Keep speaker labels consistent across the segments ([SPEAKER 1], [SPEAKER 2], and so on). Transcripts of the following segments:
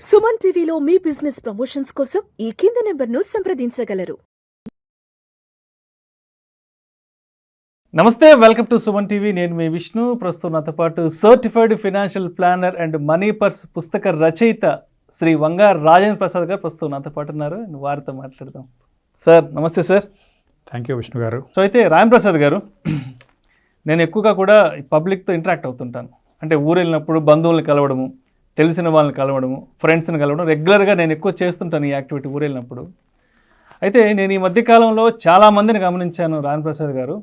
[SPEAKER 1] సుమన్ టీవీలో మీ business promotions కోసం ఈ కింది నెంబర్ను సంప్రదించగలరు.
[SPEAKER 2] నమస్తే, వెల్కమ్ టు సుమన్ టీవీ. నేను మీ విష్ణు. ప్రస్తుతం నాతో పాటు certified financial planner and money purse పుస్తక రచయిత శ్రీ వంగా రాజేంద్ర ప్రసాద్ గారు ప్రస్తుతం నాతో పాటు ఉన్నారు. వారితో మాట్లాడదాం. సార్ నమస్తే. సార్
[SPEAKER 3] థ్యాంక్ యూ విష్ణు గారు.
[SPEAKER 2] సో అయితే రామప్రసాద్ గారు, నేను ఎక్కువగా కూడా పబ్లిక్తో ఇంటరాక్ట్ అవుతుంటాను. అంటే ఊరు వెళ్ళినప్పుడు బంధువుల్ని కలవడము, తెలిసిన వాళ్ళని కలవడము, ఫ్రెండ్స్ని కలవడం రెగ్యులర్గా నేను ఎక్కువ చేస్తుంటాను ఈ యాక్టివిటీ ఊరు వెళ్ళినప్పుడు. అయితే నేను ఈ మధ్యకాలంలో చాలామందిని గమనించాను రామప్రసాద్ గారు,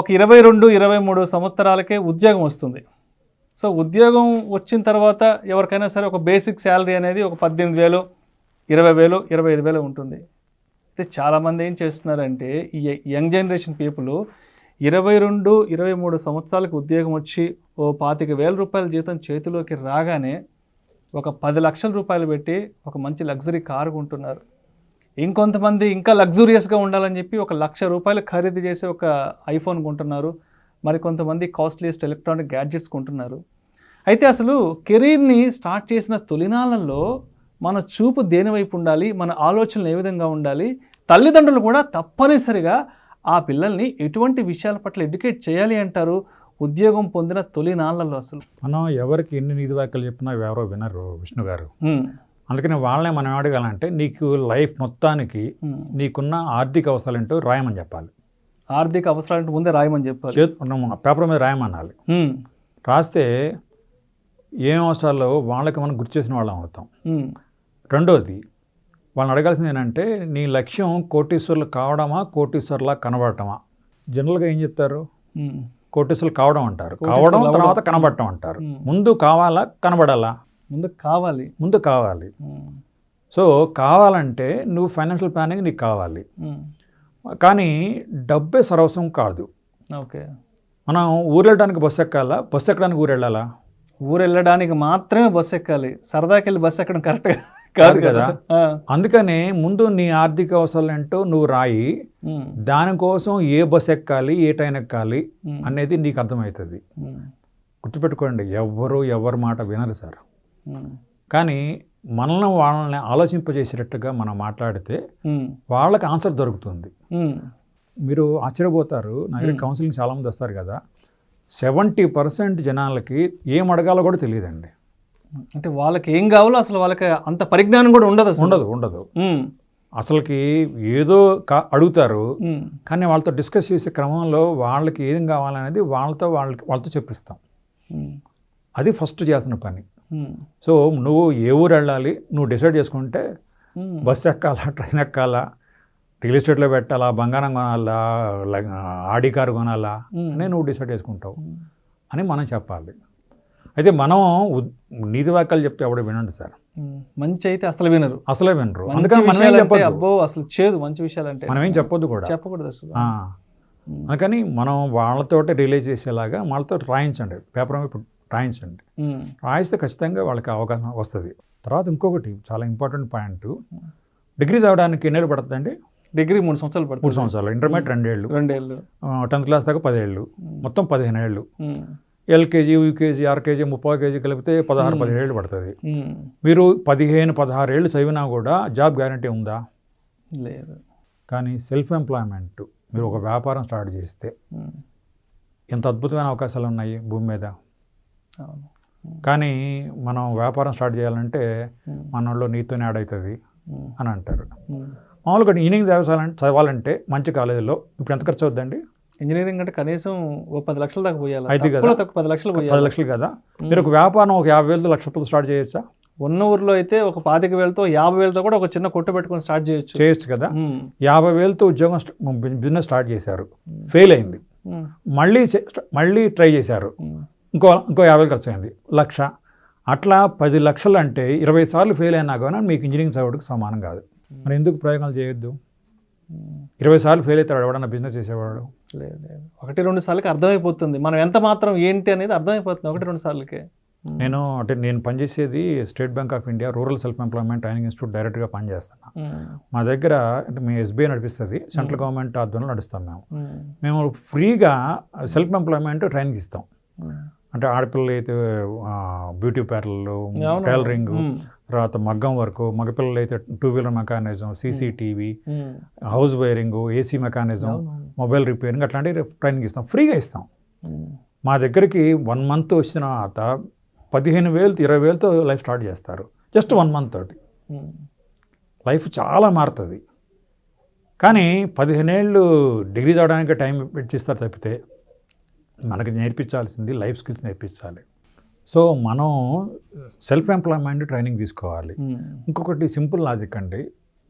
[SPEAKER 2] ఒక 22-23 సంవత్సరాలకే ఉద్యోగం వస్తుంది. సో ఉద్యోగం వచ్చిన తర్వాత ఎవరికైనా సరే ఒక బేసిక్ శాలరీ అనేది ఒక 18,000, 20,000, 25,000 ఉంటుంది. అయితే చాలామంది ఏం చేస్తున్నారంటే ఈ యంగ్ జనరేషన్ పీపుల్ 22-23 సంవత్సరాలకు ఉద్యోగం వచ్చి ఓ 25,000 రూపాయల జీతం చేతిలోకి రాగానే ఒక 10 లక్షల రూపాయలు పెట్టి ఒక మంచి లగ్జరీ కారు కొంటున్నారు. ఇంకొంతమంది ఇంకా లగ్జూరియస్గా ఉండాలని చెప్పి 1,00,000 రూపాయలు ఖరీదు చేసి ఒక ఐఫోన్ కొంటున్నారు. మరి కొంతమంది కాస్ట్లీయెస్ట్ ఎలక్ట్రానిక్ గ్యాడ్జెట్స్ కొంటున్నారు. అయితే అసలు కెరీర్ని స్టార్ట్ చేసిన తొలినాళ్ళల్లో మన చూపు దేని వైపు ఉండాలి, మన ఆలోచనలు ఏ విధంగా ఉండాలి, తల్లిదండ్రులు కూడా తప్పనిసరిగా ఆ పిల్లల్ని ఎటువంటి విషయాల పట్ల ఎడ్యుకేట్ చేయాలి అంటారు ఉద్యోగం పొందిన తొలినాళ్ళల్లో? అసలు
[SPEAKER 3] మనం ఎవరికి ఎన్ని నీతి వాక్యాలు చెప్పినా ఎవరో వినరు విష్ణు గారు. అందుకని వాళ్ళనే మనం అడగాలంటే నీకు లైఫ్ మొత్తానికి నీకున్న ఆర్థిక అవసరాలు ఏంటో రాయమని చెప్పాలి.
[SPEAKER 2] ఆర్థిక అవసరాలు ముందే రాయమని చెప్పాలి.
[SPEAKER 3] పేపర్ మీద రాయమనాలి. రాస్తే ఏం అవసరాలు వాళ్ళకి మనం గుర్తు చేసిన వాళ్ళం అవుతాం. రెండోది వాళ్ళని అడగాల్సింది ఏంటంటే నీ లక్ష్యం కోటీశ్వర్లు కావడమా, కోటీశ్వర్లా కనబడటమా? జనరల్గా ఏం చెప్తారు, కోటీశ్వర్లు కావడం అంటారు, కావడం తర్వాత కనబడటం అంటారు. ముందు కావాలా కనబడాలా? ముందు కావాలి. సో కావాలంటే నువ్వు ఫైనాన్షియల్ ప్లానింగ్ నీకు కావాలి, కానీ డబ్బే సర్వస్వం కాదు.
[SPEAKER 2] ఓకే, మనం
[SPEAKER 3] ఊరు వెళ్ళడానికి బస్సు ఎక్కాలా, బస్సు ఎక్కడానికి ఊరు వెళ్ళాలా?
[SPEAKER 2] ఊరు వెళ్ళడానికి మాత్రమే బస్సు ఎక్కాలి, సరదాకి వెళ్ళి బస్సు ఎక్కడం కరెక్ట్గా
[SPEAKER 3] కాదు కదా. అందుకనే ముందు నీ ఆర్థిక అవసరాలు ఏంటో నువ్వు రాయి, దానికోసం ఏ బస్సు ఎక్కాలి, ఏ ట్రైన్ ఎక్కాలి అనేది నీకు అర్థమవుతుంది. గుర్తుపెట్టుకోండి, ఎవరి మాట వినరు సార్. కానీ మనల్ని వాళ్ళని ఆలోచింపజేసేటట్టుగా మనం మాట్లాడితే వాళ్ళకి ఆన్సర్ దొరుకుతుంది. మీరు ఆశ్చర్యపోతారు, నా దగ్గర కౌన్సిలింగ్ చాలామంది వస్తారు కదా, 70% జనాలకి ఏం అడగాలో కూడా తెలియదండి.
[SPEAKER 2] అంటే వాళ్ళకి ఏం కావాలో అసలు వాళ్ళకి అంత పరిజ్ఞానం కూడా
[SPEAKER 3] ఉండదు. అసలుకి ఏదో అడుగుతారు, కానీ వాళ్ళతో డిస్కస్ చేసే క్రమంలో వాళ్ళకి ఏం కావాలనేది వాళ్ళతో చెప్పిస్తాం. అది ఫస్ట్ చేసిన పని. సో నువ్వు ఏ ఊరు వెళ్ళాలి నువ్వు డిసైడ్ చేసుకుంటే బస్సు ఎక్కాలా, ట్రైన్ ఎక్కాలా, రియల్ ఎస్టేట్లో పెట్టాలా, బంగారం కొనాలా, ఆడి కారు కొనాలా అని నువ్వు డిసైడ్ చేసుకుంటావు అని మనం చెప్పాలి. అయితే మనం నీతి వాక్యాలు చెప్తే ఎవడో వినండి సార్.
[SPEAKER 2] మంచి అయితే అసలే వినరు.
[SPEAKER 3] అందుకని మనం ఏం చెప్పొద్దు.
[SPEAKER 2] అబ్బో అసలు చేదు మంచి విషయాలు అంటే
[SPEAKER 3] మనం ఏం చెప్పకూడదు అసలు. అందుకని మనం వాళ్ళతోటి రిలీజ్ చేసేలాగా వాళ్ళతో రాయించండి, పేపర్ మీద రాయించండి. రాయిస్తే ఖచ్చితంగా వాళ్ళకి అవకాశం వస్తుంది. తర్వాత ఇంకొకటి చాలా ఇంపార్టెంట్ పాయింట్, డిగ్రీ చదవడానికి ఎన్నేళ్ళు పడుతుందండి?
[SPEAKER 2] డిగ్రీ 3 సంవత్సరాలు పడుతుంది.
[SPEAKER 3] 3 సంవత్సరాలు. ఇంటర్మీడియట్ 2 ఏళ్ళు, 10th క్లాస్ దాకా 10 ఏళ్ళు, మొత్తం 15 ఏళ్ళు. ఎల్కేజీ, యూకేజీ, ఆర్కేజీ, 30 కేజీ కలిపితే 16-17 ఏళ్ళు పడుతుంది. మీరు 15-16 ఏళ్ళు చదివినా కూడా జాబ్ గ్యారంటీ ఉందా?
[SPEAKER 2] లేదు.
[SPEAKER 3] కానీ సెల్ఫ్ ఎంప్లాయ్మెంట్, మీరు ఒక వ్యాపారం స్టార్ట్ చేస్తే ఎంత అద్భుతమైన అవకాశాలు ఉన్నాయి భూమి మీద. కానీ మనం వ్యాపారం స్టార్ట్ చేయాలంటే మన వాళ్ళు నీతోనే యాడ్ అవుతుంది అని అంటారు. మామూలుగా ఇంజనీరింగ్ చదవాలంటే మంచి కాలేజీలో ఇప్పుడు ఎంత ఖర్చు అవుతుందండి?
[SPEAKER 2] ఇంజనీరింగ్ అంటే కనీసం 10 లక్షల దాకా పోయాలి.
[SPEAKER 3] అయితే కదా 10 లక్షలు కదా. మీరు ఒక వ్యాపారం ఒక 50,000 లక్ష రూపాయలు స్టార్ట్ చేయొచ్చా?
[SPEAKER 2] ఉన్న ఊర్లో అయితే ఒక 25,000తో 50,000తో కూడా ఒక చిన్న కొట్టు పెట్టుకొని స్టార్ట్
[SPEAKER 3] చేయొచ్చు కదా. 50,000తో ఉద్యోగం బిజినెస్ స్టార్ట్ చేశారు, ఫెయిల్ అయింది, మళ్ళీ ట్రై చేశారు, ఇంకో 50,000 ఖర్చు అయింది, 1,00,000. అట్లా 10 లక్షలు అంటే 20 సార్లు ఫెయిల్ అయినా కానీ మీకు ఇంజనీరింగ్ చదవడానికి సమానం కాదు. మరి ఎందుకు ప్రయోగాలు చేయొద్దు? 20 సార్లు ఫెయిల్ అవుతాడు ఎవడన్నా బిజినెస్ చేసేవాడు?
[SPEAKER 2] లేదు, 1-2 సార్లకి అర్థమైపోతుంది మనం ఎంత మాత్రం ఏంటి అనేది అర్థమైపోతుంది 1-2 సార్లకే.
[SPEAKER 3] నేను పనిచేసేది state bank of India rural self employment training institute డైరెక్ట్గా పనిచేస్తున్నా. మా దగ్గర అంటే మీ ఎస్బీఐ నడిపిస్తుంది, సెంట్రల్ గవర్నమెంట్ ఆధ్వర్యంలో నడుస్తాం. మేము ఫ్రీగా సెల్ఫ్ ఎంప్లాయ్మెంట్ ట్రైనింగ్ ఇస్తాం. అంటే ఆడపిల్లలు అయితే బ్యూటీ పార్లర్లు,
[SPEAKER 2] అవును.
[SPEAKER 3] టైలరింగ్,
[SPEAKER 2] మ్మ్.
[SPEAKER 3] తర్వాత మగ్గం వర్క్, మగపిల్లలు అయితే 2-వీలర్ మెకానిజం, సీసీటీవీ,
[SPEAKER 2] మ్మ్.
[SPEAKER 3] హౌస్ వైరింగ్, ఏసీ మెకానిజం,
[SPEAKER 2] అవును.
[SPEAKER 3] మొబైల్ రిపేరింగ్ అట్లాంటి ట్రైనింగ్ ఇస్తాం, ఫ్రీగా ఇస్తాం.
[SPEAKER 2] మ్మ్.
[SPEAKER 3] మా దగ్గరికి 1 మంత్ వచ్చిన తర్వాత 15,000-20,000తో లైఫ్ స్టార్ట్ చేస్తారు. జస్ట్ 1 మంత్ తోటి
[SPEAKER 2] మ్మ్.
[SPEAKER 3] లైఫ్ చాలా మారుతుంది. కానీ 15 ఏళ్ళు డిగ్రీ చదవడానికి టైం వెచ్చిస్తారు తప్పితే మనకి నేర్పించాల్సింది లైఫ్ స్కిల్స్ నేర్పించాలి. సో మనం సెల్ఫ్ ఎంప్లాయ్మెంట్ ట్రైనింగ్ తీసుకోవాలి.
[SPEAKER 2] మ్మ్.
[SPEAKER 3] ఇంకొకటి సింపుల్ లాజిక్ అండి,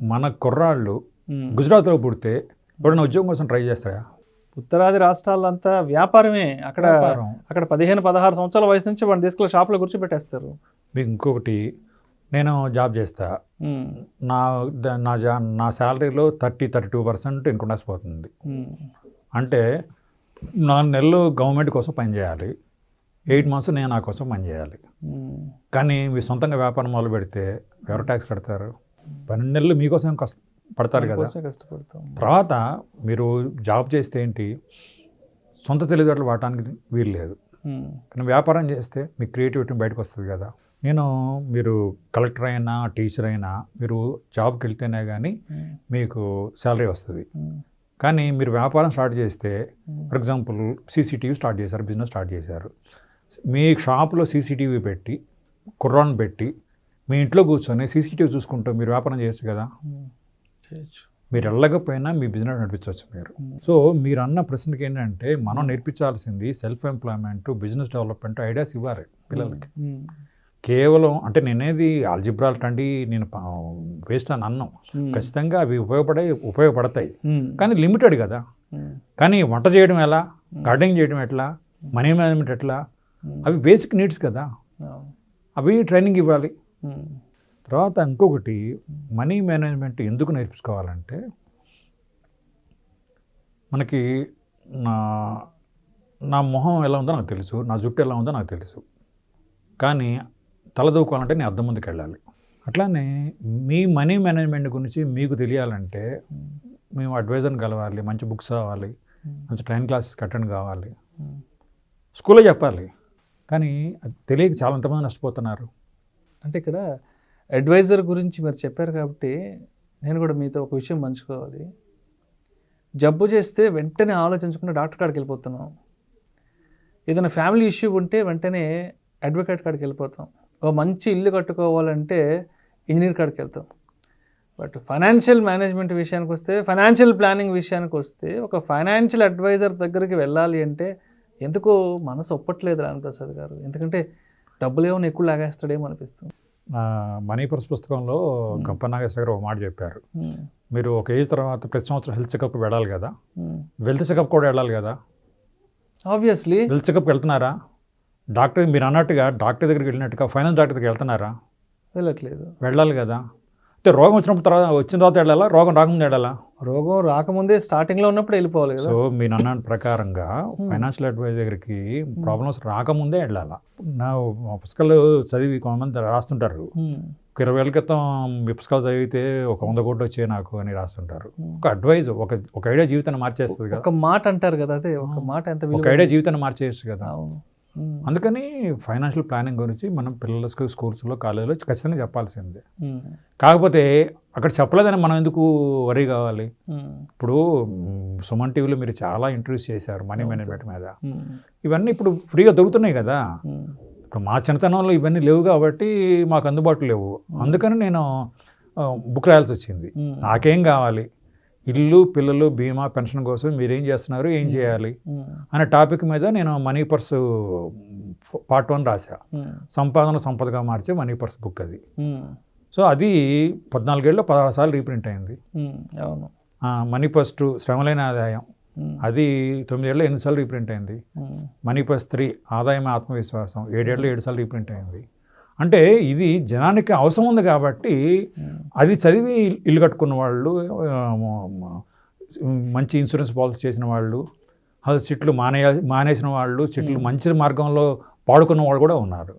[SPEAKER 3] మన కుర్రాళ్ళు
[SPEAKER 2] మ్మ్.
[SPEAKER 3] గుజరాత్లో పుడితే ఎవరైనా ఉద్యోగం కోసం ట్రై చేస్తారా?
[SPEAKER 2] ఉత్తరాది రాష్ట్రాలంతా వ్యాపారమే. అక్కడ
[SPEAKER 3] వ్యాపారం.
[SPEAKER 2] అక్కడ 15-16 సంవత్సరాల వయసు నుంచి వాడిని తీసుకెళ్ళి షాప్లో కూర్చోబెట్టేస్తారు.
[SPEAKER 3] మీకు ఇంకొకటి, నేను జాబ్ చేస్తా,
[SPEAKER 2] మ్మ్.
[SPEAKER 3] నా శాలరీలో 30-32% ఇన్కమ్ ట్యాక్స్ పోతుంది.
[SPEAKER 2] మ్మ్.
[SPEAKER 3] అంటే 4 నెలలు గవర్నమెంట్ కోసం పనిచేయాలి, 8 మంత్స్ నేను నా కోసం పనిచేయాలి.
[SPEAKER 2] మ్మ్.
[SPEAKER 3] కానీ మీరు సొంతంగా వ్యాపారం మొదలు పెడితే ఎవరు ట్యాక్స్ కడతారు? 12 నెలలు మీకోసం పడతారు కదా.
[SPEAKER 2] కోసమే కష్టపడతాం.
[SPEAKER 3] తర్వాత మీరు జాబ్ చేస్తే ఏంటి, సొంత తెలివితేటలు వాడటానికి వీలు లేదు.
[SPEAKER 2] మ్మ్.
[SPEAKER 3] కానీ వ్యాపారం చేస్తే మీ క్రియేటివిటీ బయటకు వస్తుంది కదా. మీరు కలెక్టర్ అయినా టీచర్ అయినా మీరు జాబ్కి వెళ్తేనే కానీ
[SPEAKER 2] మ్మ్.
[SPEAKER 3] మీకు శాలరీ వస్తుంది.
[SPEAKER 2] మ్మ్.
[SPEAKER 3] కానీ మీరు వ్యాపారం స్టార్ట్ చేస్తే, ఫర్ ఎగ్జాంపుల్ సీసీటీవీ స్టార్ట్ చేశారు, బిజినెస్ స్టార్ట్ చేశారు, మీ షాప్లో సీసీటీవీ పెట్టి కుర్రాన్ని పెట్టి మీ ఇంట్లో కూర్చొని సీసీటీవీ చూసుకుంటూ మీరు వ్యాపారం చేయొచ్చు కదా.
[SPEAKER 2] మ్మ్. చేయొచ్చు.
[SPEAKER 3] మీరు వెళ్ళకపోయినా మీ బిజినెస్ నడిపించవచ్చు మీరు. సో మీరు అన్న ప్రశ్నకి ఏంటంటే మనం నేర్పించాల్సింది self employment, business development ideas ఇవ్వాలి పిల్లలకి.
[SPEAKER 2] మ్మ్.
[SPEAKER 3] కేవలం అంటే నేనేది ఆల్జిబ్రాల్ అండి నేను వేస్ట్ అని అన్నాం, ఖచ్చితంగా అవి ఉపయోగపడతాయి,
[SPEAKER 2] మ్మ్.
[SPEAKER 3] కానీ లిమిటెడ్ కదా.
[SPEAKER 2] మ్మ్.
[SPEAKER 3] కానీ వంట చేయడం ఎలా, గార్డెనింగ్ చేయడం ఎట్లా, మనీ మేనేజ్మెంట్ ఎట్లా, అవి బేసిక్ నీడ్స్ కదా,
[SPEAKER 2] అవును.
[SPEAKER 3] అవి ట్రైనింగ్ ఇవ్వాలి.
[SPEAKER 2] మ్మ్.
[SPEAKER 3] తర్వాత ఇంకొకటి, మనీ మేనేజ్మెంట్ ఎందుకు నేర్పించుకోవాలంటే, మనకి నా మొహం ఎలా ఉందో నాకు తెలుసు, నా జుట్టు ఎలా ఉందో నాకు తెలుసు, కానీ తలదూకోవాలంటే నేను అద్దం ముందుకు వెళ్ళాలి. అట్లానే మీ మనీ మేనేజ్మెంట్ గురించి మీకు తెలియాలంటే మేము అడ్వైజర్ని కలవాలి, మంచి బుక్స్ కావాలి, మంచి ట్రైనింగ్ క్లాసెస్ అటెండ్ కావాలి, స్కూల్లో చెప్పాలి. కానీ అది తెలియక చాలా ఎంతమంది నష్టపోతున్నారు.
[SPEAKER 2] అంటే ఇక్కడ అడ్వైజర్ గురించి మీరు చెప్పారు కాబట్టి నేను కూడా మీతో ఒక విషయం పంచుకోవాలి. జబ్బు చేస్తే వెంటనే ఆలోచించకుండా డాక్టర్ కాడికి వెళ్ళిపోతున్నాం. ఏదైనా ఫ్యామిలీ ఇష్యూ ఉంటే వెంటనే అడ్వకేట్ కాడికి వెళ్ళిపోతాం. ఒక మంచి ఇల్లు కట్టుకోవాలంటే ఇంజనీర్ కాడికి వెళ్తాం. బట్ ఫైనాన్షియల్ మేనేజ్మెంట్ విషయానికి వస్తే, ఫైనాన్షియల్ ప్లానింగ్ విషయానికి వస్తే, ఒక ఫైనాన్షియల్ అడ్వైజర్ దగ్గరికి వెళ్ళాలి అంటే ఎందుకో మనసు ఒప్పట్లేదు రామప్రసాద్ గారు. ఎందుకంటే డబ్బులు ఏమైనా ఎక్కువ లాగేస్తాడేమో అనిపిస్తుంది.
[SPEAKER 3] మనీ పర్స్ పుస్తకంలో గంప నాగేశ్వర గారు ఒక మాట చెప్పారు, మీరు ఒక ఏజ్ తర్వాత ప్రతి సంవత్సరం హెల్త్ చెకప్ వెళ్ళాలి కదా, వెల్త్ చెకప్ కూడా వెళ్ళాలి కదా.
[SPEAKER 2] ఆబ్వియస్లీ
[SPEAKER 3] వెల్త్ చెకప్కి వెళ్తున్నారా? డాక్టర్ మీరు అన్నట్టుగా డాక్టర్ దగ్గరికి వెళ్ళినట్టుగా ఫైనాన్స్ డాక్టర్ దగ్గరికి వెళ్తున్నారా?
[SPEAKER 2] వెళ్ళట్లేదు.
[SPEAKER 3] వెళ్ళాలి కదా. అయితే రోగం వచ్చిన తర్వాత వెళ్ళాలా, రోగం రాకముందు వెళ్ళాలా?
[SPEAKER 2] రోగం రాకముందే స్టార్టింగ్లో ఉన్నప్పుడు వెళ్ళిపోవాలి కదా.
[SPEAKER 3] సో మీరు అన్న ప్రకారంగా ఫైనాన్షియల్ అడ్వైజ్ దగ్గరికి ప్రాబ్లమ్స్ రాకముందే వెళ్ళాలా. నా పుస్తకాలు చదివి కొంతమంది రాస్తుంటారు, 20 ఏళ్ళ క్రితం మీ పుస్తకాలు చదివితే ఒక 100 కోట్లు వచ్చాయి నాకు అని రాస్తుంటారు. ఒక అడ్వైజ్, ఒక ఐడియా జీవితాన్ని మార్చేస్తుంది కదా.
[SPEAKER 2] ఒక మాట అంటారు కదా, అదే ఒక మాట ఎంత
[SPEAKER 3] ఒక ఐడియా జీవితాన్ని మార్చేయచ్చు కదా.
[SPEAKER 2] అవును.
[SPEAKER 3] అందుకని ఫైనాన్షియల్ ప్లానింగ్ గురించి మనం పిల్లల స్కూల్స్లో కాలేజీలో ఖచ్చితంగా చెప్పాల్సిందే. కాకపోతే అక్కడ చెప్పలేదని మనం ఎందుకు వరీ కావాలి? ఇప్పుడు సుమన్ టీవీలో మీరు చాలా ఇంటర్వ్యూస్ చేశారు మనీ మేనేజ్మెంట్ మీద, ఇవన్నీ ఇప్పుడు ఫ్రీగా దొరుకుతున్నాయి కదా. ఇప్పుడు మా చిన్నతనంలో ఇవన్నీ లేవు కాబట్టి మాకు అందుబాటులో లేవు. అందుకని నేను బుక్ రాయాల్సి వచ్చింది. నాకేం కావాలి, ఇల్లు, పిల్లలు, బీమా, పెన్షన్ కోసం మీరేం చేస్తున్నారు, ఏం చేయాలి అనే టాపిక్ మీద నేను మనీ పర్స్ పార్ట్ 1 రాశా. సంపదగా మార్చే మనీ పర్స్ బుక్ అది. సో అది 14 ఏళ్ళలో 16 సార్లు రీప్రింట్ అయింది.
[SPEAKER 2] అవును.
[SPEAKER 3] మనీ పర్స్ 2 శ్రమలేని ఆదాయం, అది 9 ఏళ్ళలో 8 సార్లు రీప్రింట్ అయింది. మనీ పర్స్ 3 ఆదాయం ఆత్మవిశ్వాసం 7 ఏళ్ళలో 7 సార్లు రీప్రింట్ అయింది. అంటే ఇది జనానికి అవసరం ఉంది కాబట్టి అది చదివి ఇల్లు కట్టుకున్న వాళ్ళు, మంచి ఇన్సూరెన్స్ పాలసీ చేసిన వాళ్ళు, చెట్లు మానేసిన వాళ్ళు, చెట్లు మంచి మార్గంలో పాడుకున్న వాళ్ళు కూడా ఉన్నారు.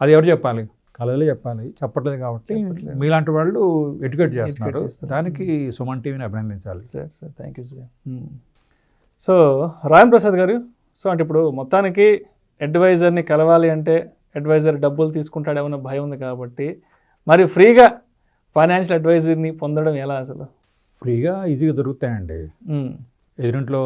[SPEAKER 3] అది ఎవరు చెప్పాలి? కళలో చెప్పాలి. చెప్పట్లేదు కాబట్టి మీలాంటి వాళ్ళు ఎడ్యుకేట్ చేస్తున్నారు. దానికి సుమన్ టీవీని అభినందించాలి.
[SPEAKER 2] Sir thank you sir. So Ram Prasad గారు, సో అంటే ఇప్పుడు మొత్తానికి అడ్వైజర్ని కలవాలి అంటే అడ్వైజర్ డబ్బులు తీసుకుంటాడేమన్న భయం ఉంది కాబట్టి మరి ఫ్రీగా ఫైనాన్షియల్ అడ్వైజర్ని పొందడం ఎలా అసలు?
[SPEAKER 3] ఫ్రీగా ఈజీగా దొరుకుతాయండి.
[SPEAKER 2] ఉమ్,
[SPEAKER 3] ఎదురింట్లో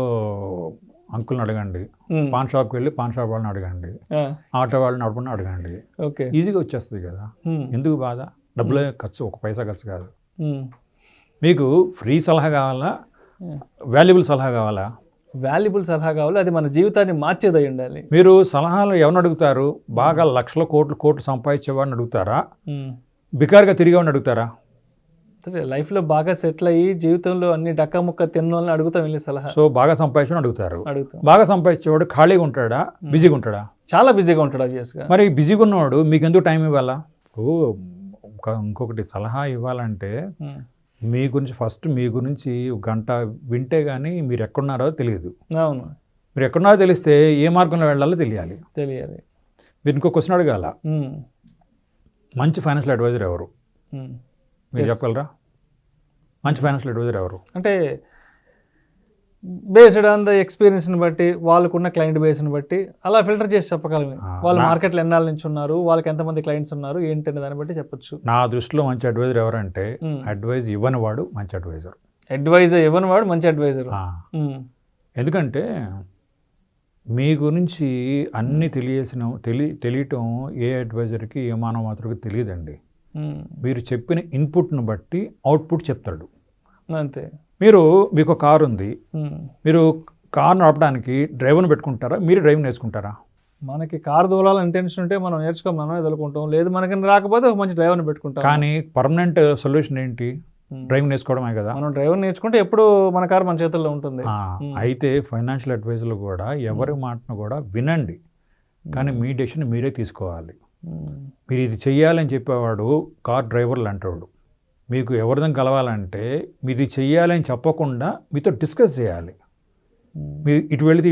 [SPEAKER 3] అంకుల్ని అడగండి,
[SPEAKER 2] ఉమ్,
[SPEAKER 3] పాన్ షాప్కి వెళ్ళి పాన్ షాప్ వాళ్ళని అడగండి,
[SPEAKER 2] ఆ,
[SPEAKER 3] ఆటో వాళ్ళని నడపని అడగండి,
[SPEAKER 2] ఓకే.
[SPEAKER 3] ఈజీగా వచ్చేస్తుంది కదా.
[SPEAKER 2] ఉమ్,
[SPEAKER 3] ఎందుకు బాధ? డబ్బులే ఖర్చు, ఒక పైసా ఖర్చు కాదు.
[SPEAKER 2] ఉమ్,
[SPEAKER 3] మీకు ఫ్రీ సలహా కావాలా,
[SPEAKER 2] ఉమ్.
[SPEAKER 3] వాల్యుబుల్ సలహా కావాలా?
[SPEAKER 2] వాల్యుబుల్ సలహా కావాలి, అది మన జీవితాన్ని మార్చేది అయి ఉండాలి.
[SPEAKER 3] మీరు సలహాలు ఎవరిని అడుగుతారు? బాగా లక్షల కోట్లు సంపాదించేవాడిని అడుగుతారా?
[SPEAKER 2] ఉమ్.
[SPEAKER 3] బికారుగా తిరిగేవాడిని అడుగుతారా?
[SPEAKER 2] సరే, లైఫ్లో బాగా సెటిల్ అయ్యి జీవితంలో అన్ని డక్క ముక్క తిన్న వాళ్ళని అడుగుతాం వెళ్ళి సలహా.
[SPEAKER 3] సో బాగా సంపాదించడం అడుగుతారు.
[SPEAKER 2] అడుగుతాం.
[SPEAKER 3] బాగా సంపాదించేవాడు ఖాళీగా ఉంటాడా, బిజీగా ఉంటాడా?
[SPEAKER 2] చాలా బిజీగా ఉంటాడు ఆబ్వియస్గా.
[SPEAKER 3] మరి బిజీగా ఉన్నవాడు మీకు ఎందుకు టైం ఇవ్వాలా? ఇంకొకటి సలహా ఇవ్వాలంటే మీ గురించి ఫస్ట్ మీ గురించి ఒక గంట వింటే కానీ మీరు ఎక్కడున్నారో తెలియదు.
[SPEAKER 2] అవును,
[SPEAKER 3] మీరు ఎక్కడున్నారో తెలిస్తే ఏ మార్గంలో వెళ్ళాలో తెలియాలి.
[SPEAKER 2] తెలియాలి.
[SPEAKER 3] మీరు ఇంకో క్వశ్చన్ అడగాల,
[SPEAKER 2] ఉమ్,
[SPEAKER 3] మంచి ఫైనాన్షియల్ అడ్వైజర్ ఎవరు?
[SPEAKER 2] ఉమ్.
[SPEAKER 3] మీరు
[SPEAKER 2] Yes.
[SPEAKER 3] చెప్పగలరా? మంచి ఫైనాన్షియల్ అడ్వైజర్ ఎవరు?
[SPEAKER 2] అంటే బేస్డ్ ఆన్ ద ఎక్స్పీరియన్స్ని బట్టి, వాళ్ళకున్న క్లయింట్ బేస్ని బట్టి అలా ఫిల్టర్ చేసి చెప్పగలమే. వాళ్ళు మార్కెట్లో ఎన్నాళ్ళ నుంచి ఉన్నారు, వాళ్ళకి ఎంతమంది క్లయింట్స్ ఉన్నారు ఏంటి అనే దాన్ని బట్టి చెప్పొచ్చు.
[SPEAKER 3] నా దృష్టిలో మంచి అడ్వైజర్ ఎవరంటే
[SPEAKER 2] ఉమ్.
[SPEAKER 3] అడ్వైజ్ ఇవ్వని వాడు మంచి అడ్వైజర్.
[SPEAKER 2] అడ్వైజర్ ఇవ్వని వాడు మంచి అడ్వైజర్.
[SPEAKER 3] ఎందుకంటే మీ గురించి అన్నీ తెలియటం ఏ అడ్వైజర్కి ఏ మానవ మాత్రకి తెలియదండి. మీరు చెప్పిన ఇన్పుట్ను బట్టి అవుట్పుట్ చెప్తాడు.
[SPEAKER 2] అంతే.
[SPEAKER 3] మీకు కారు ఉంది, మీరు కారు నడపడానికి డ్రైవర్ని పెట్టుకుంటారా, మీరు డ్రైవింగ్ నేర్చుకుంటారా?
[SPEAKER 2] మనకి కారు దోలాలని ఇంటెన్షన్ ఉంటే మనం నేర్చుకోం, మనమే తోలుకుంటాం. లేదు మనకి రాకపోతే ఒక మంచి డ్రైవర్ని పెట్టుకుంటాం.
[SPEAKER 3] కానీ పర్మనెంట్ సొల్యూషన్ ఏంటి? డ్రైవింగ్ నేర్చుకోవడమే కదా.
[SPEAKER 2] మనం డ్రైవర్ నేర్చుకుంటే ఎప్పుడు మన కారు మన చేతుల్లో ఉంటుంది.
[SPEAKER 3] అయితే ఫైనాన్షియల్ అడ్వైజర్లు కూడా ఎవరి మాటను కూడా వినండి, కానీ మీ డెసిషన్ మీరే తీసుకోవాలి. మీరు ఇది చెయ్యాలని చెప్పేవాడు కార్ డ్రైవర్లు అంటాడు. మీకు ఎవరిదని కలవాలంటే మీది చెయ్యాలని చెప్పకుండా మీతో డిస్కస్ చేయాలి. మీరు ఇటు వెళితే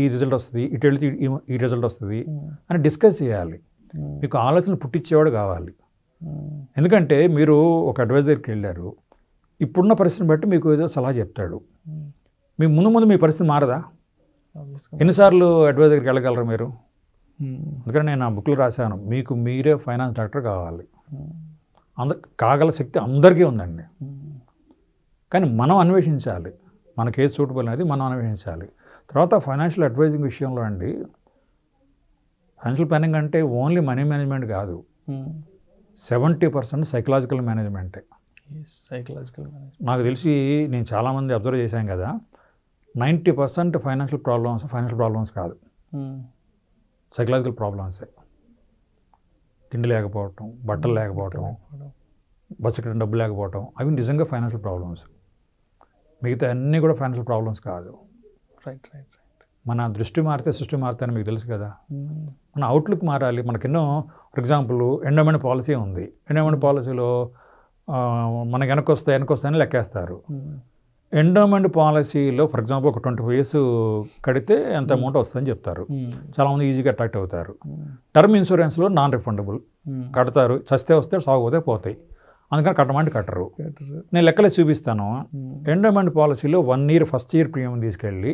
[SPEAKER 3] ఈ రిజల్ట్ వస్తుంది, ఇటు వెళితే ఈ రిజల్ట్ వస్తుంది అని డిస్కస్ చేయాలి. మీకు ఆలోచన పుట్టించేవాడు కావాలి. ఎందుకంటే మీరు ఒక అడ్వైజర్కి వెళ్ళారు, ఇప్పుడున్న పరిస్థితిని బట్టి మీకు ఏదో సలహా చెప్తాడు. మీ ముందు మీ పరిస్థితి మారదా? ఎన్నిసార్లు అడ్వైజర్కి వెళ్ళగలరు మీరు? అందుకని నేను ఆ బుక్లో రాశాను, మీకు మీరే ఫైనాన్స్ డాక్టర్ కావాలి. కాగల శక్తి అందరికీ ఉందండి, కానీ మనం అన్వేషించాలి. మనకి ఏది సూటబుల్ అనేది మనం అన్వేషించాలి. తర్వాత ఫైనాన్షియల్ అడ్వైజింగ్ విషయంలో అండి, ఫైనాన్షియల్ ప్లానింగ్ అంటే ఓన్లీ మనీ మేనేజ్మెంట్ కాదు, 70% సైకలాజికల్ మేనేజ్మెంటే.
[SPEAKER 2] సైకలాజికల్ మేనేజ్మెంట్
[SPEAKER 3] నాకు తెలిసి నేను చాలామంది అబ్జర్వ్ చేశాను కదా, 90% ఫైనాన్షియల్ ప్రాబ్లమ్స్ కాదు, సైకలాజికల్ ప్రాబ్లమ్సే. తిండి లేకపోవటం, బట్టలు లేకపోవటం, బస్సు ఎక్కడ డబ్బు లేకపోవటం, అవి నిజంగా ఫైనాన్షియల్ ప్రాబ్లమ్స్. మిగతా అన్నీ కూడా ఫైనాన్షియల్ ప్రాబ్లమ్స్ కాదు.
[SPEAKER 2] Right right right.
[SPEAKER 3] మన దృష్టి మారితే సృష్టి మారితే అని మీకు తెలుసు కదా. మన అవుట్లుక్ మారాలి. మనకెన్నో, ఫర్ ఎగ్జాంపుల్ ఎండోమెంట్ పాలసీ ఉంది. ఎండోమెంట్ పాలసీలో మనకి వెనక్కి వస్తాయని లెక్కేస్తారు. ఎండోమెంట్ పాలసీలో ఫర్ ఎగ్జాంపుల్ ఒక 25 years కడితే ఎంత అమౌంట్ వస్తుందని చెప్తారు. చాలామంది ఈజీగా అట్రాక్ట్ అవుతారు. టర్మ్ ఇన్సూరెన్స్లో నాన్ రిఫండబుల్, కడతారు, చస్తే వస్తే సాగుపోతే పోతాయి, అందుకని కట్టమంటే కట్టరు. నేను లెక్కలే చూపిస్తాను. ఎండోమెంట్ పాలసీలో 1 year ఫస్ట్ ఇయర్ ప్రీమియం తీసుకెళ్ళి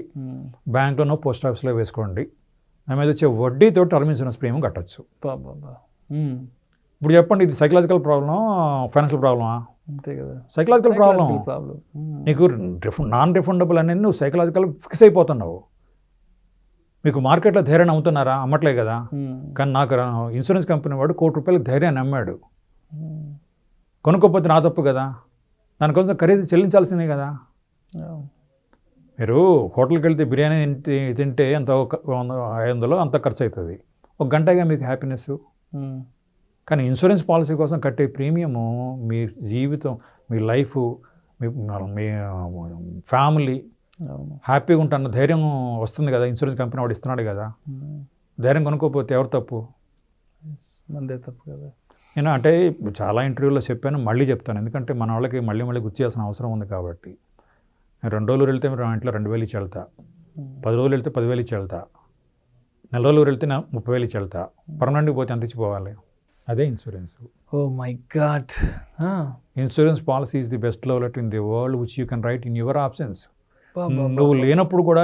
[SPEAKER 3] బ్యాంక్లోనో పోస్ట్ ఆఫీస్లో వేసుకోండి, నా మీద వచ్చే వడ్డీతో టర్మ్ ఇన్సూరెన్స్ ప్రీమియం కట్టచ్చు. ఇప్పుడు చెప్పండి, ఇది సైకలాజికల్ ప్రాబ్లమా ఫైనాన్షియల్ ప్రాబ్లమా?
[SPEAKER 2] అంతే కదా,
[SPEAKER 3] సైకలాజికల్ ప్రాబ్లం. నీకు నాన్ రిఫండబుల్ అనేది నువ్వు సైకలాజికల్ ఫిక్స్ అయిపోతున్నావు. మీకు మార్కెట్లో ధైర్యాన్ని అమ్ముతున్నారా? అమ్మట్లే కదా. కానీ నాకు ఇన్సూరెన్స్ కంపెనీ వాడు ₹1,00,00,000 ధైర్యాన్ని అమ్మాడు. కొనుక్కోపోతే నా తప్పు కదా, దానికోసం ఖరీదు చెల్లించాల్సిందే కదా. మీరు హోటల్కి వెళ్తే బిర్యానీ తింటే ఎంత 500 అంత ఖర్చు అవుతుంది, ఒక గంటగా మీకు హ్యాపీనెస్. కానీ ఇన్సూరెన్స్ పాలసీ కోసం కట్టే ప్రీమియము మీ జీవితం, మీ లైఫ్, మీ ఫ్యామిలీ హ్యాపీగా ఉంటున్న ధైర్యం వస్తుంది కదా. ఇన్సూరెన్స్ కంపెనీ వాడు ఇస్తున్నాడు కదా. ధైర్యం కొనుక్కోపోతే ఎవరు తప్పు?
[SPEAKER 2] మందే తప్పు కదా.
[SPEAKER 3] నేను అంటే చాలా ఇంటర్వ్యూలో చెప్పాను, మళ్ళీ చెప్తాను, ఎందుకంటే మన వాళ్ళకి మళ్ళీ గుర్తు చేయాల్సిన అవసరం ఉంది కాబట్టి. నేను 2 రోజులు వెళ్తే మీరు ఇంట్లో 2,000 ఇచ్చి వెళ్తా, 10 రోజులు వెళ్తే 10,000 ఇచ్చి వెళ్తా, 4 రోజులు వెళ్తే 30,000 ఇచ్చి వెళ్తా. పర్మనెంట్కి పోతే ఎంత ఇచ్చిపోవాలి? అదే insurance.
[SPEAKER 2] Oh my god.
[SPEAKER 3] Insurance policy is the best love letter in the world which you can write in your absence. నువ్వు లేనప్పుడు కూడా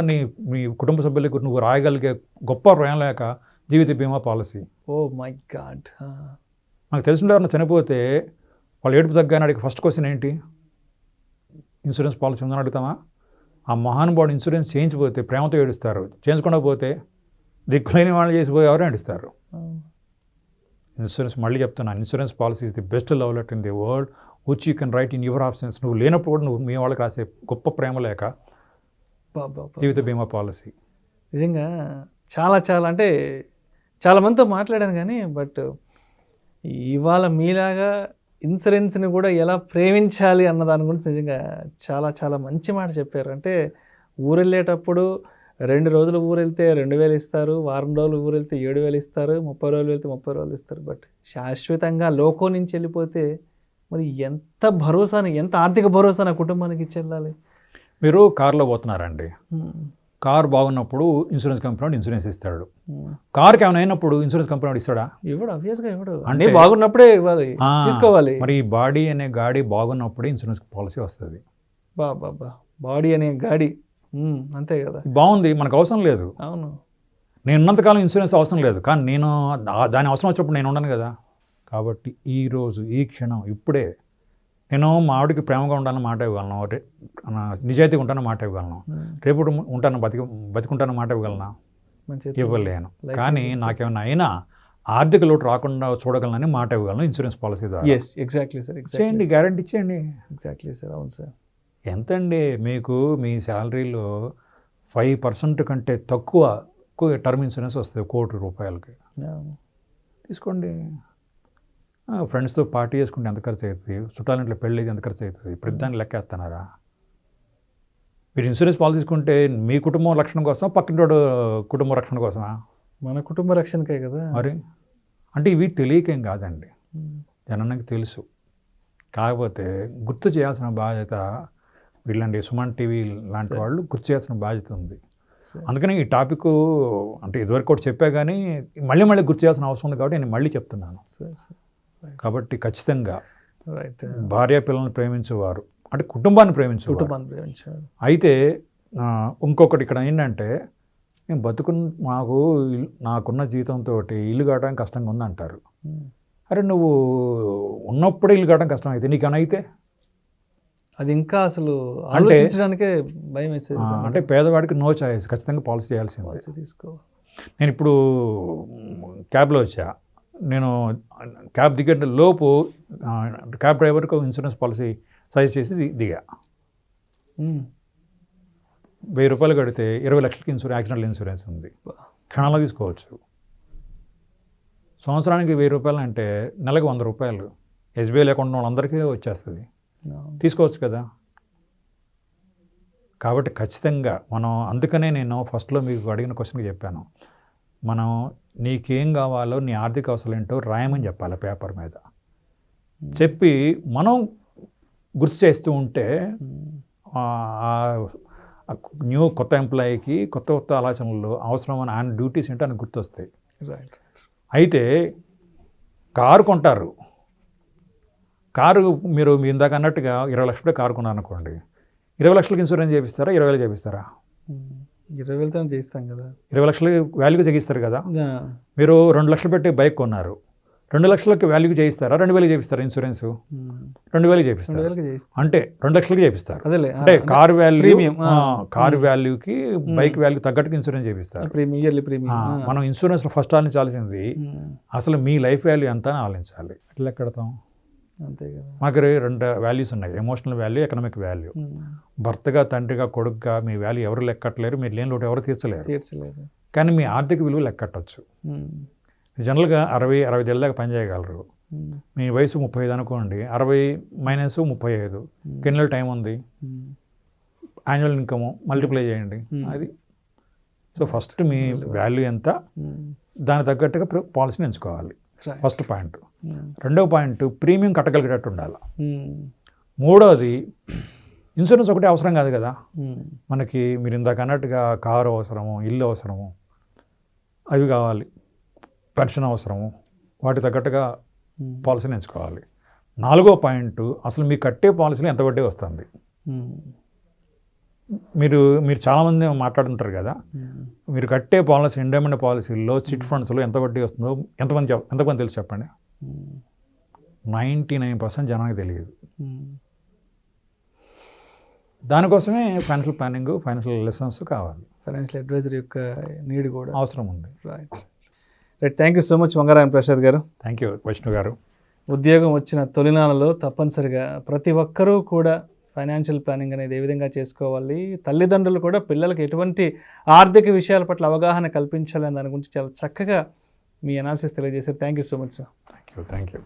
[SPEAKER 3] మీ కుటుంబ సభ్యులకు నువ్వు రాయగలిగే గొప్ప ప్రయాణం లేక జీవిత బీమా పాలసీ.
[SPEAKER 2] Oh my God.
[SPEAKER 3] నాకు తెలిసిన ఎవరైనా చనిపోతే వాళ్ళు ఏడుపు తగ్గాని అడిగి ఫస్ట్ క్వశ్చన్ ఏంటి, ఇన్సూరెన్స్ పాలసీ ఉందని అడుగుతామా? ఆ మహానుభావుడు ఇన్సూరెన్స్ చేయించిపోతే ప్రేమతో ఏడుస్తారు, చేయించకుండా పోతే దిక్కులేని వాళ్ళు చేసిపోయి ఎవరు ఏడుస్తారు. ఇన్సూరెన్స్, మళ్ళీ చెప్తున్నాను, insurance policy is the best love letter in the world which you can write in your options. నువ్వు లేనప్పుడు కూడా నువ్వు మీ వాళ్ళకి రాసే గొప్ప ప్రేమ లేక జీవిత బీమా పాలసీ.
[SPEAKER 2] నిజంగా చాలా చాలా అంటే చాలామందితో మాట్లాడాను కానీ బట్ ఇవాళ మీలాగా ఇన్సూరెన్స్ని కూడా ఎలా ప్రేమించాలి అన్న దాని గురించి నిజంగా చాలా చాలా మంచి మాట చెప్పారు. అంటే ఊరెళ్ళేటప్పుడు 2 రోజులు ఊరెళ్తే 2,000 ఇస్తారు, వారం రోజులు ఊరెళ్తే 7,000 ఇస్తారు, 30 రోజులు వెళ్తే 30 రోజులు ఇస్తారు. బట్ శాశ్వతంగా లోకం నుంచి వెళ్ళిపోతే మరి ఎంత భరోసాని, ఎంత ఆర్థిక భరోసా నా కుటుంబానికి ఇచ్చి వెళ్ళాలి.
[SPEAKER 3] మీరు కారులో పోతున్నారండి, కారు బాగున్నప్పుడు ఇన్సూరెన్స్ కంపెనీ వాడు ఇన్సూరెన్స్ ఇస్తాడు. కార్కి ఏమైనా అయినప్పుడు ఇన్సూరెన్స్ కంపెనీ వాడు ఇస్తాడా?
[SPEAKER 2] ఇవ్వడు, ఆబ్వియస్గా ఇవ్వడు. అంటే బాగున్నప్పుడే ఇవ్వాలి, తీసుకోవాలి.
[SPEAKER 3] మరి ఈ బాడీ అనే గాడి బాగున్నప్పుడే ఇన్సూరెన్స్ పాలసీ వస్తుంది.
[SPEAKER 2] బాబా, బాడీ అనే గాడి అంతే కదా.
[SPEAKER 3] బాగుంది, మనకు అవసరం లేదు.
[SPEAKER 2] అవును,
[SPEAKER 3] నేను ఉన్నంతకాలం ఇన్సూరెన్స్ అవసరం లేదు, కానీ నేను దాని అవసరం వచ్చినప్పుడు నేను ఉండను కదా. కాబట్టి ఈరోజు ఈ క్షణం ఇప్పుడే నేను మా ఆవిడకి ప్రేమగా ఉంటానని మాట ఇవ్వగలను, నిజాయితీగా ఉంటానని మాట ఇవ్వగలను, రేపు బతికుంటానని మాట ఇవ్వగలనా? ఇవ్వలేను. కానీ నాకేమైనా అయినా ఆర్థిక లోటు రాకుండా చూడగలనని మాట ఇవ్వగలను ఇన్సూరెన్స్ పాలసీ ద్వారా.
[SPEAKER 2] ఎగ్జాక్ట్లీ సార్,
[SPEAKER 3] చేయండి, గ్యారంటీ ఇచ్చేయండి.
[SPEAKER 2] Exactly sir. అవును సార్.
[SPEAKER 3] ఎంతండి మీకు మీ శాలరీలో 5% కంటే తక్కువ టర్మ్ ఇన్సూరెన్స్ వస్తుంది ₹1,00,00,000. తీసుకోండి. ఫ్రెండ్స్తో పార్టీ చేసుకుంటే ఎంత ఖర్చు అవుతుంది, చుట్టాలింట్లో పెళ్ళి ఎంత ఖర్చు అవుతుంది, ప్రతిదాన్ని లెక్కేస్తున్నారా? మీరు ఇన్సూరెన్స్ పాలసీ తీసుకుంటే మీ కుటుంబం రక్షణ కోసం, పక్కింటోడు కుటుంబ రక్షణ కోసమా?
[SPEAKER 2] మన కుటుంబ రక్షణకే కదా.
[SPEAKER 3] మరి అంటే ఇవి తెలియకేం కాదండి, జనానికి తెలుసు. కాకపోతే గుర్తు చేయాల్సిన బాధ్యత వీళ్ళండి సుమన్ టీవీ లాంటి వాళ్ళు గుర్తు చేయాల్సిన బాధ్యత ఉంది. అందుకని ఈ టాపిక్ అంటే ఇదివరకు కూడా చెప్పా కానీ మళ్ళీ గుర్తు చేయాల్సిన అవసరం ఉంది కాబట్టి నేను మళ్ళీ చెప్తున్నాను. కాబట్టి ఖచ్చితంగా భార్య పిల్లల్ని ప్రేమించేవారు అంటే కుటుంబాన్ని ప్రేమించేవారు. అయితే ఇంకొకటి ఇక్కడ ఏంటంటే నేను నాకున్న జీతంతో ఇల్లు కట్టడం కష్టంగా ఉందంటారు. అరే నువ్వు ఉన్నప్పుడే ఇల్లు కట్టడం కష్టం అయితే నీకన్నా అయితే
[SPEAKER 2] అది ఇంకా అసలు ఆలోచించడానికే భయం వేసేది.
[SPEAKER 3] అంటే పేదవాడికి నో చాయిస్, ఖచ్చితంగా పాలసీ చేయాల్సిందే.
[SPEAKER 2] తీసుకోవాలి.
[SPEAKER 3] నేను ఇప్పుడు క్యాబ్లో వచ్చా, నేను క్యాబ్ దిగే లోపు క్యాబ్ డ్రైవర్కి ఇన్సూరెన్స్ పాలసీ సజెస్ట్ చేసి దిగా. ₹1,000 కడితే 20 లక్షలకి యాక్సిడెంటల్ ఇన్సూరెన్స్ ఉంది, క్షణాల్లో తీసుకోవచ్చు. సంవత్సరానికి ₹1,000 అంటే నెలకు ₹100 ఎస్బీఐ లేకుండా వాళ్ళందరికీ వచ్చేస్తుంది, తీసుకోవచ్చు కదా. కాబట్టి ఖచ్చితంగా మనం అందుకనే నేను ఫస్ట్లో మీకు అడిగిన క్వశ్చన్కి చెప్పాను, మనం నీకేం కావాలో నీ ఆర్థిక అవసరాలు ఏంటో రాయమని చెప్పాలి పేపర్ మీద. చెప్పి మనం గుర్తు చేస్తూ ఉంటే కొత్త ఎంప్లాయీకి కొత్త ఆలోచనలు అవసరమైన ఆయన డ్యూటీస్ ఏంటో ఆయన గుర్తొస్తాయి. అయితే కారు కొంటారు, కారు మీరు ఇందాక అన్నట్టుగా 20 లక్షల కారు కొన్నారు అనుకోండి, 20 లక్షలకి ఇన్సూరెన్స్ చేపిస్తారా, 20,000 చేపిస్తారా?
[SPEAKER 2] 20,000 చేయిస్తాం కదా.
[SPEAKER 3] 20 లక్షల వాల్యూకి చేయిస్తారు కదా. మీరు 2 లక్షలు పెట్టి బైక్ కొన్నారు, 2 లక్షలకి వాల్యూకి చేయిస్తారా, 2,000 చేపిస్తారా ఇన్సూరెన్స్? 2,000 చేపిస్తారు. అంటే 2 లక్షలకి చేపిస్తారు. అంటే కారు వాల్యూకి బైక్ వాల్యూ తగ్గట్టుగా ఇన్సూరెన్స్ చేపిస్తారు. మనం ఇన్సూరెన్స్లో ఫస్ట్ ఆలోచించాల్సింది అసలు మీ లైఫ్ వాల్యూ ఎంత అని ఆలోచించాలి. ఎట్లా ఎక్కడతాం?
[SPEAKER 2] అంతే కదా.
[SPEAKER 3] మాకు 2 వాల్యూస్ ఉన్నాయి, ఎమోషనల్ వాల్యూ, ఎకనామిక్ వాల్యూ. భర్తగా, తండ్రిగా, కొడుకుగా మీ వాల్యూ ఎవరు లెక్కట్లేరు, మీరు లేని లోటు ఎవరు తీర్చలేరు. కానీ మీ ఆర్థిక విలువ లెక్కట్టవచ్చు. జనరల్గా 60-65 ఏళ్ళ దాకా పనిచేయగలరు. మీ వయసు 35 అనుకోండి, 60 మైనస్ 35 ఎన్ని టైం ఉంది, యాన్యువల్ ఇన్కమ్ మల్టిప్లై చేయండి అది. సో ఫస్ట్ మీ వాల్యూ ఎంత, దానికి తగ్గట్టుగా పాలసీని ఎంచుకోవాలి, ఫస్ట్ పాయింట్. రెండవ పాయింట్ ప్రీమియం కట్టగలిగేటట్టు ఉండాలి. మూడవది ఇన్సూరెన్స్ ఒకటే అవసరం కాదు కదా మనకి. మీరు ఇందాక అన్నట్టుగా కారు అవసరము, ఇల్లు అవసరము, అవి కావాలి, పెన్షన్ అవసరము, వాటి తగ్గట్టుగా పాలసీని ఎంచుకోవాలి. 4వ పాయింట్ అసలు మీకు కట్టే పాలసీలో ఎంత వడ్డీ వస్తుంది. మీరు చాలామంది మాట్లాడుతుంటారు కదా, మీరు కట్టే పాలసీ ఎండోమెంట్ పాలసీల్లో చిట్ ఫండ్స్లో ఎంత వడ్డీ వస్తుందో ఎంతమంది తెలుసు చెప్పండి? 99% జనానికి తెలియదు. దానికోసమే ఫైనాన్షియల్ ప్లానింగ్, ఫైనాన్షియల్ లెసన్స్ కావాలి,
[SPEAKER 2] ఫైనాన్షియల్ అడ్వైజర్ యొక్క నీడ్ కూడా
[SPEAKER 3] అవసరం ఉంది.
[SPEAKER 2] Right thank you so much మంగారాయణ ప్రసాద్ గారు.
[SPEAKER 3] థ్యాంక్ యూ వైష్ణవ్ గారు.
[SPEAKER 2] ఉద్యోగం వచ్చిన తొలినాళ్ళలో తప్పనిసరిగా ప్రతి ఒక్కరూ కూడా ఫైనాన్షియల్ ప్లానింగ్ అనేది ఏ విధంగా చేసుకోవాలి, తల్లిదండ్రులు కూడా పిల్లలకు ఎటువంటి ఆర్థిక విషయాల పట్ల అవగాహన కల్పించాలని దాని గురించి చాలా చక్కగా మీ అనాలిసిస్ తెలియజేశారు. Thank you so much sir.
[SPEAKER 3] Thank you.